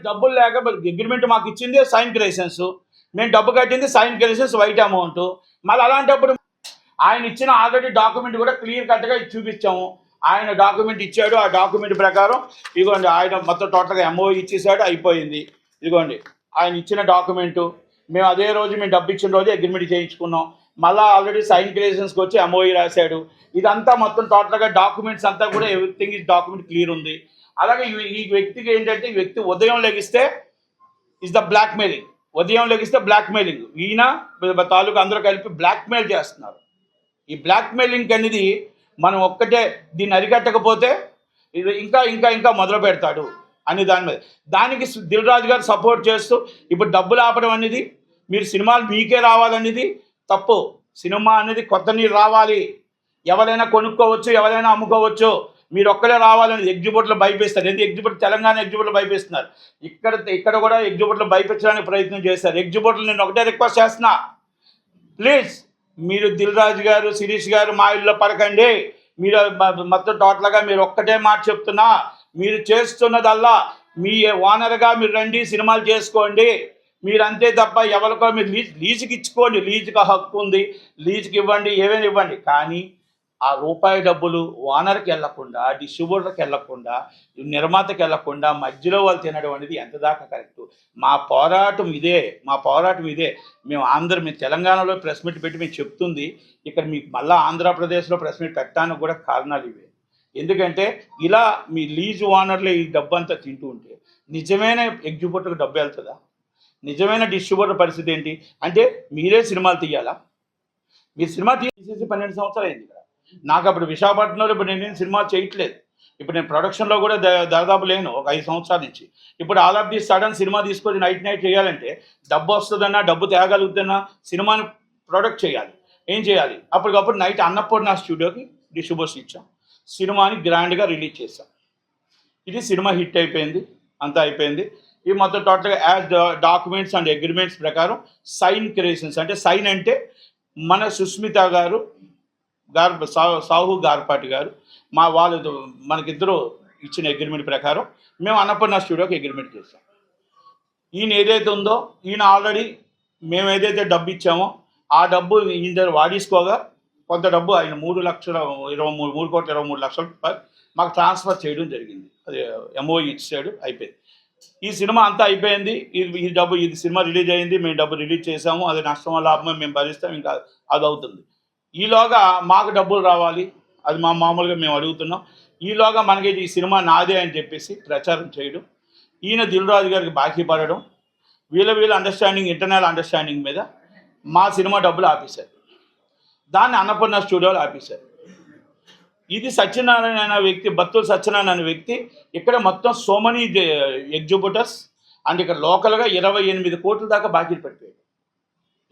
డబ్బులు లేక అగ్రిమెంట్ మాకు ఇచ్చింది సైన్ క్రియేషన్స్, మేము డబ్బు కట్టింది సైన్ క్రియేషన్స్ వైట్ అమౌంట్. మళ్ళీ అలాంటప్పుడు ఆయన ఇచ్చిన ఆల్రెడీ డాక్యుమెంట్ కూడా క్లియర్ కట్గా చూపించాము. ఆయన డాక్యుమెంట్ ఇచ్చాడు, ఆ డాక్యుమెంట్ ప్రకారం ఇదిగోండి ఆయన మొత్తం టోటల్గా ఎంఓ ఇచ్చేసాడు, అయిపోయింది. ఇదిగోండి ఆయన ఇచ్చిన డాక్యుమెంటు, మేము అదే రోజు మేము డబ్బు ఇచ్చిన రోజు అగ్రిమెంట్ చేయించుకున్నాం. మళ్ళీ ఆల్రెడీ సైన్ క్రియేషన్స్కి వచ్చి ఎంఓఈ రాశాడు. ఇదంతా మొత్తం టోటల్గా డాక్యుమెంట్స్ అంతా కూడా ఎవ్రీథింగ్ ఈ డాక్యుమెంట్ క్లియర్ ఉంది. అలాగే ఈ వ్యక్తికి ఏంటంటే, ఈ వ్యక్తి ఉదయం లెగిస్తే ఇస్ ద బ్లాక్ మెయిలింగ్, ఉదయం లెగిస్తే బ్లాక్ మెయిలింగ్, ఈయన తాలూకు అందరూ కలిపి బ్లాక్ మెయిల్ చేస్తున్నారు. ఈ బ్లాక్ మెయిలింగ్ అనేది మనం ఒక్కటే దీన్ని అరికట్టకపోతే ఇది ఇంకా ఇంకా ఇంకా మొదలు పెడతాడు అని దాని మీద. దానికి దిల్ రాజు గారు సపోర్ట్ చేస్తూ ఇప్పుడు డబ్బులు ఆపడం అనేది, మీరు సినిమాలు మీకే రావాలనేది తప్పు. సినిమా అనేది కొత్త నీరు రావాలి, ఎవరైనా కొనుక్కోవచ్చు, ఎవరైనా అమ్ముకోవచ్చు, మీరు ఒక్కడే రావాలని ఎగ్జిబిట్లు భయపిస్తారు. ఎందుకు ఎగ్జిబిట్ తెలంగాణ ఎగ్జిబిట్లు భయపిస్తున్నారు, ఇక్కడ కూడా ఎగ్జిబిట్లు భయపించడానికి ప్రయత్నం చేస్తారు. ఎగ్జిబిట్లు నేను ఒకటే రిక్వెస్ట్ చేస్తున్నా, ప్లీజ్ మీరు దిల్ రాజు గారు, శిరీష్ గారు మా ఇల్లు పడకండి. మీరు మొత్తం టోటల్గా మీరు ఒక్కటే మాట చెప్తున్నా, మీరు చేస్తున్నదల్లా మీ ఓనర్గా మీరు రండి, సినిమాలు చేసుకోండి, మీరు అంతే తప్ప ఎవరికో మీరు లీజుకి ఇచ్చుకోండి, లీజుకి హక్కు ఉంది, లీజుకి ఇవ్వండి, ఏమైనా ఇవ్వండి. కానీ ఆ రూపాయి డబ్బులు ఓనర్కి వెళ్ళకుండా, డిస్ట్రిబ్యూటర్కి వెళ్ళకుండా, నిర్మాతకి వెళ్ళకుండా మధ్యలో వాళ్ళు తినడం అనేది ఎంత దాకా కరెక్ట్? మా పోరాటం ఇదే. మేము తెలంగాణలో ప్రెస్ మీట్ పెట్టి మేము చెప్తుంది, ఇక్కడ మీకు మళ్ళీ ఆంధ్రప్రదేశ్లో ప్రెస్ మీట్ పెట్టడానికి కూడా కారణాలు ఇవే. ఎందుకంటే ఇలా మీ లీజ్ ఓనర్లు ఈ డబ్బు అంతా తింటూ ఉంటే నిజమైన ఎగ్జిబ్యూటర్కి డబ్బు వెళ్తుందా? నిజమైన డిస్ట్రిబ్యూటర్ పరిస్థితి ఏంటి? అంటే మీరే సినిమాలు తీయాలా? మీరు సినిమా తీసేసి 12 సంవత్సరాలు అయింది ఇక్కడ. నాకు అప్పుడు విశాఖపట్నంలో ఇప్పుడు నేను సినిమా చేయట్లేదు, ఇప్పుడు నేను ప్రొడక్షన్లో కూడా దాదాపు లేను ఒక 5 సంవత్సరాల నుంచి. ఇప్పుడు all of the sudden cinema తీసుకొని నైట్ చేయాలంటే డబ్బు వస్తుందన్నా, డబ్బు తేగలుగుతున్నా, సినిమాని ప్రొడక్ట్ చేయాలి, ఏం చేయాలి? అప్పటికప్పుడు నైట్ అన్నపూర్ణ స్టూడియోకి డిస్ట్రిబ్యూషన్ ఇచ్చాం, సినిమాని గ్రాండ్గా రిలీజ్ చేశాం. ఇది సినిమా హిట్ అయిపోయింది, అంతా అయిపోయింది. ఈ మొత్తం టోటల్గా యాజ్ డాక్యుమెంట్స్ అండ్ అగ్రిమెంట్స్ ప్రకారం సైన్ క్రియేషన్స్, అంటే సైన్ అంటే మన సుస్మిత గారు సాహు గార్పాటి గారు వాళ్ళు మనకిద్దరు ఇచ్చిన అగ్రిమెంట్ ప్రకారం మేము అన్నపూర్ణ స్టూడియోకి అగ్రిమెంట్ చేసాం. ఈయన ఏదైతే ఉందో, ఈయన ఆల్రెడీ మేము ఏదైతే డబ్బు ఇచ్చామో ఆ డబ్బు ఈయన దగ్గర వాడేసుకోగా కొంత డబ్బు ఆయన 3,23,23,00,000 మాకు ట్రాన్స్ఫర్ చేయడం జరిగింది. అది ఎంఓఈ ఇచ్చాడు, అయిపోయింది. ఈ సినిమా అంతా అయిపోయింది. ఇది సినిమా రిలీజ్ అయింది, మేము డబ్బు రిలీజ్ చేసాము, అది నష్టమో లాభమో మేము భరిస్తాం, ఇంకా అది అవుతుంది. ఈలోగా మాకు డబ్బులు రావాలి, అది మామూలుగా మేము అడుగుతున్నాం. ఈలోగా మనకి ఈ సినిమా నాదే అని చెప్పేసి ప్రచారం చేయడం, ఈయన దిల్ రాజు గారికి బాకీ పడడం, వీళ్ళ అండర్స్టాండింగ్, ఇంటర్నల్ అండర్స్టాండింగ్ మీద మా సినిమా డబ్బులు ఆపేశారు. దాన్ని అన్నపూర్ణ స్టూడియోలో ఆపేశారు. ఇది సత్యనారాయణ అనే వ్యక్తి, బత్తుల సత్యనారాయణ అనే వ్యక్తి ఇక్కడ మొత్తం సో మెనీ ఎగ్జిబ్యూటర్స్ అండ్ ఇక్కడ లోకల్గా 28 కోట్ల దాకా బాకీలు పడిపోయాడు.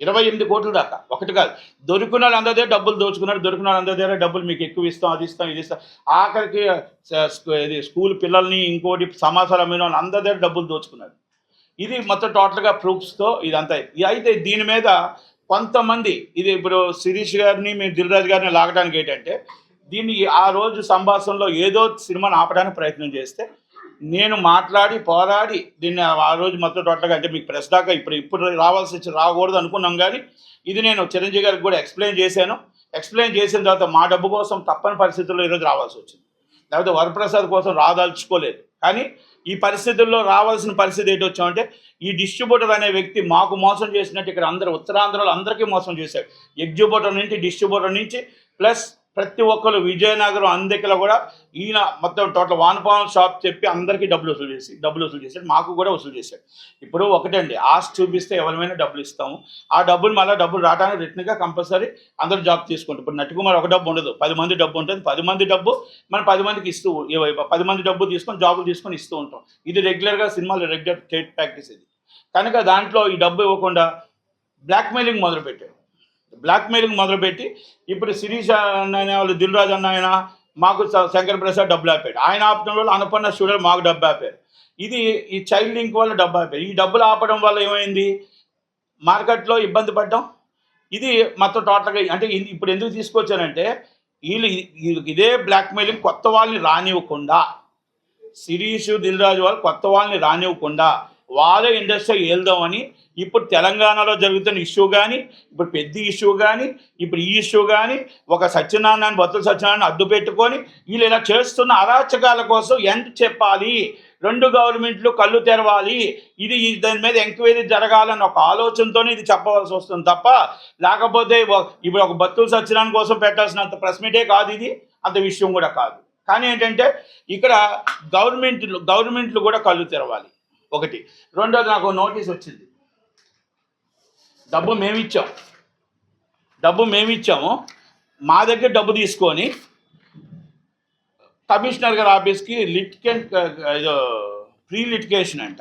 28 కోట్ల దాకా, ఒకటి కాదు. దొరికిన వాళ్ళు అందరి దగ్గర డబ్బులు దోచుకున్నాడు, దొరికిన వాళ్ళు అందరి దగ్గర డబ్బులు మీకు ఎక్కువ ఇస్తాం, అది ఇస్తాం, ఇది ఇస్తాం. ఆఖరికి స్కూల్ పిల్లల్ని ఇంకోటి సమాచారం అమ్మిన వాళ్ళు అందరి దగ్గర డబ్బులు దోచుకున్నాడు. ఇది మొత్తం టోటల్గా ప్రూఫ్స్తో ఇదంతా. అయితే దీని మీద కొంతమంది, ఇది ఇప్పుడు శిరీష్ గారిని మేము దిల్ రాజు గారిని లాగడానికి ఏంటంటే, దీన్ని ఆ రోజు సంభాషణలో ఏదో సినిమాని ఆపడానికి ప్రయత్నం చేస్తే నేను మాట్లాడి పోరాడి దీన్ని ఆ రోజు మొత్తం టోటల్గా, అంటే మీకు ప్రెస్ దాకా ఇప్పుడు రాకూడదు అనుకున్నాం. కానీ ఇది నేను చిరంజీవి గారికి కూడా ఎక్స్ప్లెయిన్ చేశాను. ఎక్స్ప్లెయిన్ చేసిన తర్వాత మా డబ్బు కోసం తప్పని పరిస్థితుల్లో ఈరోజు రావాల్సి వచ్చింది, లేకపోతే వరప్రసాద్ కోసం రాదలుచుకోలేదు. కానీ ఈ పరిస్థితుల్లో రావాల్సిన పరిస్థితి ఏంటి వచ్చామంటే, ఈ డిస్ట్రిబ్యూటర్ అనే వ్యక్తి మాకు మోసం చేసినట్టు ఇక్కడ అందరూ ఉత్తరాంధ్రలో అందరికీ మోసం చేశాడు. ఎగ్జిబ్యూటర్ నుంచి, డిస్ట్రిబ్యూటర్ నుంచి, ప్లస్ ప్రతి ఒక్కరు విజయనగరం అందరికీ కూడా ఈయన మొత్తం టోటల్ వానపాలెం షాప్ చెప్పి అందరికీ డబ్బులు వసూలు చేశాడు, మాకు కూడా వసూలు చేశాడు. ఇప్పుడు ఒకటండి, ఆశ చూపిస్తే ఎవరిమైనా డబ్బులు ఇస్తాము, ఆ డబ్బులు మళ్ళీ డబ్బులు రావడానికి రిటర్న్గా కంపల్సరీ అందరూ జాబ్ తీసుకుంటారు. ఇప్పుడు నటికుమార్ ఒక డబ్బు ఉండదు, 10 మంది డబ్బు ఉంటుంది, 10 మంది డబ్బు మనం 10 మందికి ఇస్తూ, 10 మంది డబ్బు తీసుకొని జాబులు తీసుకొని ఇస్తూ ఉంటాం. ఇది రెగ్యులర్గా సినిమాలు రెగ్యులర్ స్టేట్ ప్రాక్టీస్ ఇది. కనుక దాంట్లో ఈ డబ్బు ఇవ్వకుండా బ్లాక్మెయిలింగ్ మొదలుపెట్టి ఇప్పుడు శిరీష్ అన్న వాళ్ళు, దిల్ రాజు అన్న ఆయన మాకు శంకర్ ప్రసాద్ డబ్బులు ఆపాడు, ఆయన ఆపడం వల్ల అన్నపూర్ణ స్టూడియో మాకు డబ్బు ఆపారు. ఇది ఈ చైల్డ్ లింక్ వల్ల డబ్బు ఆపారు. ఈ డబ్బులు ఆపడం వల్ల ఏమైంది, మార్కెట్లో ఇబ్బంది పడ్డాం. ఇది మొత్తం టోటల్గా, అంటే ఇప్పుడు ఎందుకు తీసుకొచ్చానంటే, ఇదే బ్లాక్మెయిలింగ్ కొత్త వాళ్ళని రానివ్వకుండా శిరీష్ దిల్ రాజు వాళ్ళు కొత్త వాళ్ళని రానివ్వకుండా వాళ్ళే ఇండస్ట్రీ వెళ్దామని ఇప్పుడు తెలంగాణలో జరుగుతున్న ఇష్యూ కానీ, ఇప్పుడు పెద్ద ఇష్యూ కానీ, ఇప్పుడు ఈ ఇష్యూ కానీ, ఒక సత్యనారాయణ బతుల సత్యనారాయణ అడ్డు పెట్టుకొని వీళ్ళు ఇలా చేస్తున్న అరాచకాల కోసం ఎంత చెప్పాలి, రెండు గవర్నమెంట్లు కళ్ళు తెరవాలి, ఇది దాని మీద ఎంక్వైరీ జరగాలని ఒక ఆలోచనతోనే ఇది చెప్పవలసి వస్తుంది తప్ప, లేకపోతే ఇప్పుడు ఒక బతుల సత్యనారాయణ కోసం పెట్టాల్సినంత ప్రెస్ మీటే కాదు, ఇది అంత విషయం కూడా కాదు. కానీ ఏంటంటే ఇక్కడ గవర్నమెంట్లు కూడా కళ్ళు తెరవాలి ఒకటి. రెండోది, నాకు నోటీస్ వచ్చింది, డబ్బు మేమిచ్చాము, మా దగ్గర డబ్బు తీసుకొని కమిషనర్ గారి ఆఫీస్కి ప్రీ లిటికేషన్ అంట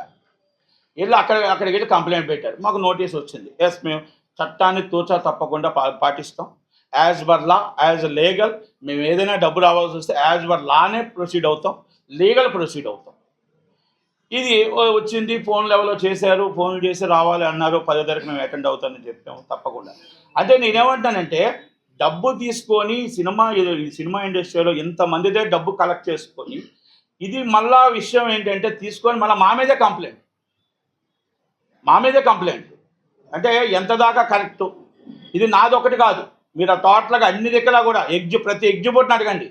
వెళ్ళి అక్కడికి వెళ్ళి కంప్లైంట్ పెట్టారు. మాకు నోటీస్ వచ్చింది. ఎస్, మేము చట్టాన్ని తూచా తప్పకుండా పాటిస్తాం. As per law, as legal, మేము ఏదైనా డబ్బు రావాల్సి వస్తే యాజ్ పర్ లానే ప్రొసీడ్ అవుతాం, లీగల్ ప్రొసీడ్ అవుతాం. ఇది వచ్చింది, ఫోన్ లెవెల్లో చేశారు, ఫోన్లు చేసి రావాలి అన్నారు, 10వ తారీఖు మేము అటెండ్ అవుతామని చెప్పాము, తప్పకుండా. అంటే నేనేమంటానంటే, డబ్బు తీసుకొని సినిమా ఇండస్ట్రీలో ఇంతమంది దగ్గర డబ్బు కలెక్ట్ చేసుకొని, ఇది మళ్ళా విషయం ఏంటంటే తీసుకొని మళ్ళీ మా మీదే కంప్లైంట్ అంటే ఎంత దాకా కరెక్టు? ఇది నాదొకటి కాదు, మీరు ఆ టోటల్గా అన్ని దగ్గర కూడా ప్రతి ఎగ్జిబిట్ని అడగండి,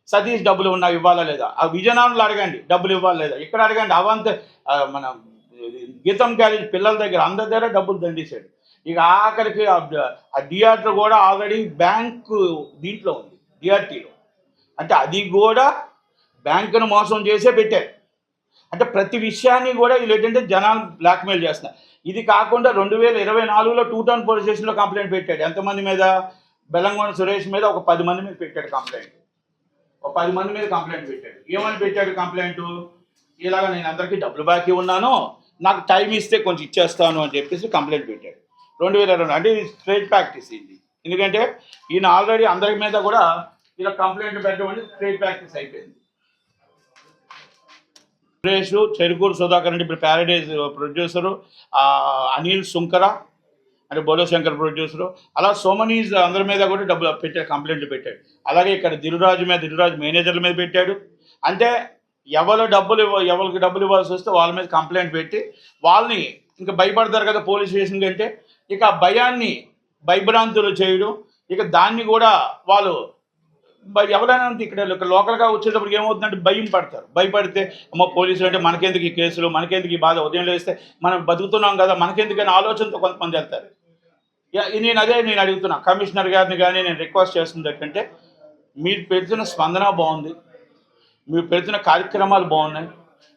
సతీష్ డబ్బులు ఉన్నాయి ఇవ్వాలా లేదా, ఆ విజయనగరంలో అడగండి డబ్బులు ఇవ్వాలా లేదా, ఇక్కడ అడగండి అవంత మన గీతం క్యారేజ్ పిల్లల దగ్గర అందరి దగ్గర డబ్బులు దండేశాడు. ఇక ఆఖరికి ఆ డిఆర్టీ కూడా ఆల్రెడీ బ్యాంకు దీంట్లో ఉంది, డిఆర్టీలో. అంటే అది కూడా బ్యాంకును మోసం చేసే పెట్టారు. అంటే ప్రతి విషయాన్ని కూడా వీళ్ళు ఏంటంటే జనాలు బ్లాక్మెయిల్ చేస్తున్నారు. ఇది కాకుండా 2024లో 2 టౌన్ పోలీస్ స్టేషన్లో కంప్లైంట్ పెట్టాడు. ఎంతమంది మీద? బెల్లంకొండ సురేష్ మీద ఒక 10 మంది మీద పెట్టాడు కంప్లైంట్. ఒక 10 మంది మీద కంప్లైంట్ పెట్టాడు. ఏమని పెట్టాడు కంప్లైంట్? ఇలాగ నేను అందరికీ డబ్బులు బాకీ ఉన్నాను, నాకు టైం ఇస్తే కొంచెం ఇచ్చేస్తాను అని చెప్పేసి కంప్లైంట్ పెట్టాడు 2022. అంటే స్ట్రైట్ ప్రాక్టీస్ ఇది. ఎందుకంటే ఈయన ఆల్రెడీ అందరి మీద కూడా ఇలా కంప్లైంట్ పెట్టడం అంటే స్ట్రైట్ ప్రాక్టీస్ అయిపోయింది. సురేష్, చెరుకూరు సుధాకర్ అంటే ఇప్పుడు ప్యారడైజ్ ప్రొడ్యూసరు, అనిల్ సుంకర అంటే బోలో శంకర్ ప్రొడ్యూసరు, అలా సోమనీస్ అందరి మీద కూడా డబ్బులు పెట్టాడు, కంప్లైంట్లు పెట్టాడు. అలాగే ఇక్కడ దిల్రాజు మేనేజర్ల మీద పెట్టాడు. అంటే ఎవరికి డబ్బులు ఇవ్వాల్సి వస్తే వాళ్ళ మీద కంప్లైంట్ పెట్టి వాళ్ళని ఇంకా భయపడతారు కదా పోలీస్ స్టేషన్ కంటే, ఇక భయభ్రాంతులు చేయడం, ఇక దాన్ని కూడా వాళ్ళు ఎవరైనా ఇక్కడ లోకల్గా వచ్చేటప్పుడు ఏమవుతుందంటే భయపడితే అమ్మ పోలీసులు అంటే మనకెందుకు ఈ కేసులు, మనకెందుకు ఈ బాధ, ఉదయం లేస్తే మనం బతుకుతున్నాం కదా మనకెందుకని ఆలోచనతో కొంతమంది వెళ్తారు. నేను అడుగుతున్నా కమిషనర్ గారిని కానీ నేను రిక్వెస్ట్ చేస్తుంది ఏంటంటే, మీరు పెడుతున్న స్పందన బాగుంది, మీరు పెడుతున్న కార్యక్రమాలు బాగున్నాయి,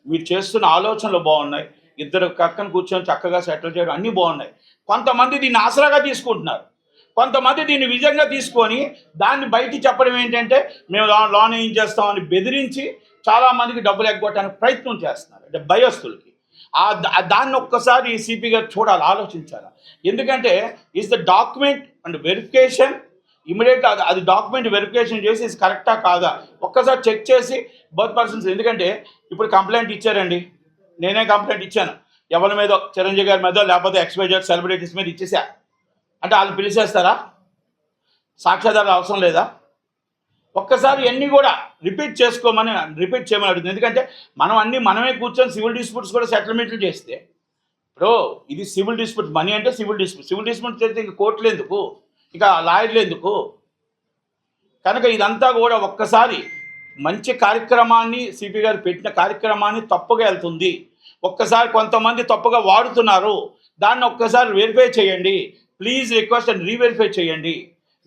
మీరు చేస్తున్న ఆలోచనలు బాగున్నాయి, ఇద్దరు పక్కన కూర్చొని చక్కగా సెటిల్ చేయడం అన్నీ బాగున్నాయి. కొంతమంది దీన్ని ఆసరాగా తీసుకుంటున్నారు, కొంతమంది దీన్ని విజయంగా తీసుకొని దాన్ని బయటికి చెప్పడం ఏంటంటే మేము లోన్ ఏం చేస్తామని బెదిరించి చాలామందికి డబ్బులు ఎగ్గొట్టడానికి ప్రయత్నం చేస్తున్నారు. అంటే భయస్తులకి దాన్ని ఒక్కసారి సిపి గారు చూడాలి, ఆలోచించాలి. ఎందుకంటే is the document and verification immediate, అది డాక్యుమెంట్ వెరిఫికేషన్ చేసి ఇది కరెక్టా కాదా ఒక్కసారి చెక్ చేసి బోత్ పర్సన్స్. ఎందుకంటే ఇప్పుడు కంప్లైంట్ ఇచ్చారండి, నేనే కంప్లైంట్ ఇచ్చాను, ఎవరి మీదో చిరంజీవి గారి మీదో లేకపోతే ఎక్స్పైజెడ్ సెలబ్రిటీస్ మీద ఇచ్చేసా అంటే వాళ్ళు పిలిచేస్తారా? సాక్ష్యాధారాలు అవసరం లేదా? ఒక్కసారి అన్నీ కూడా రిపీట్ చేయమని అడుగుతుంది. ఎందుకంటే మనమే కూర్చొని సివిల్ డిస్ప్యూట్స్ కూడా సెటిల్మెంట్లు చేస్తే, ఇప్పుడు ఇది సివిల్ డిస్ప్యూట్, మనీ అంటే సివిల్ డిస్ప్యూట్ చేస్తే ఇంక కోర్టులు ఎందుకు, ఇక లాయర్లు ఎందుకు? కనుక ఇదంతా కూడా ఒక్కసారి మంచి కార్యక్రమాన్ని సిపి గారు పెట్టిన కార్యక్రమాన్ని తప్పుగా వెళ్తుంది, ఒక్కసారి కొంతమంది తప్పుగా వాడుతున్నారు, దాన్ని ఒక్కసారి వెరిఫై చేయండి ప్లీజ్, రిక్వెస్ట్ అండ్ రీవెరిఫై చేయండి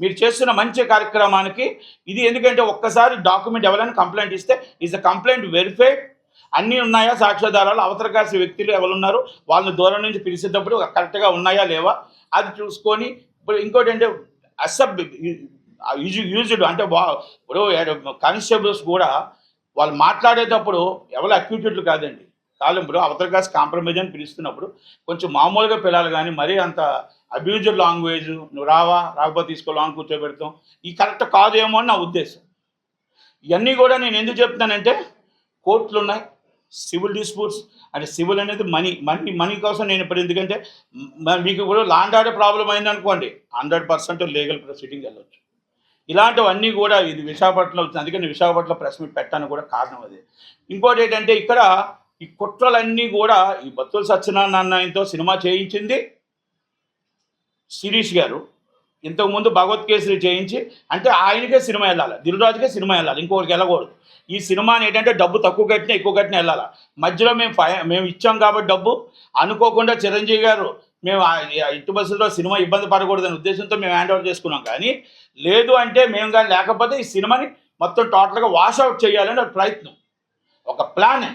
మీరు చేస్తున్న మంచి కార్యక్రమానికి ఇది. ఎందుకంటే ఒక్కసారి డాక్యుమెంట్ ఎవరైనా కంప్లైంట్ ఇస్తే ఈజ్ ద కంప్లైంట్ వెరిఫైడ్, అన్నీ ఉన్నాయా సాక్ష్యాధారాలు, అవతల కాసి వ్యక్తులు ఎవరున్నారు వాళ్ళని దూరం నుంచి పిలిచేటప్పుడు కరెక్ట్గా ఉన్నాయా లేవా అది చూసుకొని. ఇప్పుడు ఇంకోటి అంటే యూజ్డ్ అంటే ఇప్పుడు కానిస్టేబుల్స్ కూడా వాళ్ళు మాట్లాడేటప్పుడు ఎవరు అక్యూటెడ్లు కాదండి, కాలం ఇప్పుడు అవతల కాసి కాంప్రమైజ్ అని పిలుస్తున్నప్పుడు కొంచెం మామూలుగా పిల్లలు, కానీ మరీ అంత అబ్యూజ్డ్ లాంగ్వేజ్, నువ్వు రాకపోతే తీసుకో లాంగ్ కూర్చోబెడతాం, ఈ కరెక్ట్ కాదేమో అని నా ఉద్దేశం. ఇవన్నీ కూడా నేను ఎందుకు చెప్తానంటే, కోర్టులు ఉన్నాయి, సివిల్ డిస్ప్యూట్స్ అంటే సివిల్ అనేది మనీ కోసం నేను ఇప్పుడు, ఎందుకంటే మీకు కూడా ల్యాండ్ ఆర్డర్ ప్రాబ్లం అయిందనుకోండి 100% లీగల్ ప్రొసీడింగ్ వెళ్ళొచ్చు. ఇలాంటివన్నీ కూడా ఇది విశాఖపట్నంలో అవుతుంది. అందుకని విశాఖపట్నంలో ప్రెస్ మీట్ పెట్టడానికి కూడా కారణం అది. ఇంకోటి ఏంటంటే ఇక్కడ ఈ కుట్రలన్నీ కూడా ఈ బత్తుల సత్యనారాయణ ఆయనతో సినిమా చేయించింది శిరీష్ గారు. ఇంతకుముందు భగవత్ కేసరి చేయించి అంటే ఆయనకే సినిమా వెళ్ళాలి, దిల్రాజుకే సినిమా వెళ్ళాలి, ఇంకొకరికి వెళ్ళకూడదు. ఈ సినిమాని ఏంటంటే డబ్బు తక్కువ కట్టినా ఎక్కువ కట్టినా వెళ్ళాలి. మధ్యలో మేము ఇచ్చాం కాబట్టి డబ్బు అనుకోకుండా చిరంజీవి గారు మేము ఇటు బస్సులో సినిమా ఇబ్బంది పడకూడదనే ఉద్దేశంతో మేము హ్యాండ్ ఓవర్ చేసుకున్నాం. కానీ లేదు అంటే మేము కానీ లేకపోతే ఈ సినిమాని మొత్తం టోటల్గా వాషౌట్ చేయాలని ఒక ప్రయత్నం, ఒక ప్లాన్.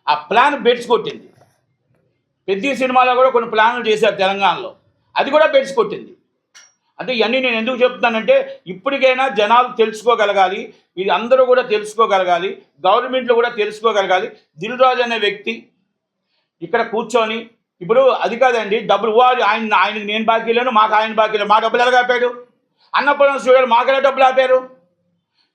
ఆ ప్లాన్ బెడ్స్ కొట్టింది. పెద్ద సినిమాలో కూడా కొన్ని ప్లాన్లు చేశారు తెలంగాణలో, అది కూడా బెడ్స్ కొట్టింది. అంటే ఇవన్నీ నేను ఎందుకు చెప్తున్నానంటే ఇప్పటికైనా జనాలు తెలుసుకోగలగాలి, ఇది అందరూ కూడా తెలుసుకోగలగాలి, గవర్నమెంట్లో కూడా తెలుసుకోగలగాలి. దిల్రాజు అనే వ్యక్తి ఇక్కడ కూర్చొని ఇప్పుడు అది కాదండి డబ్బులు ఆయనకి నేను బాకీ లేను, మాకు ఆయన బాకీ లేను, మా డబ్బులు ఎలా ఆపాడు? అన్నపూర్ణ స్టూడియోలు మాకెలా డబ్బులు ఆపారు?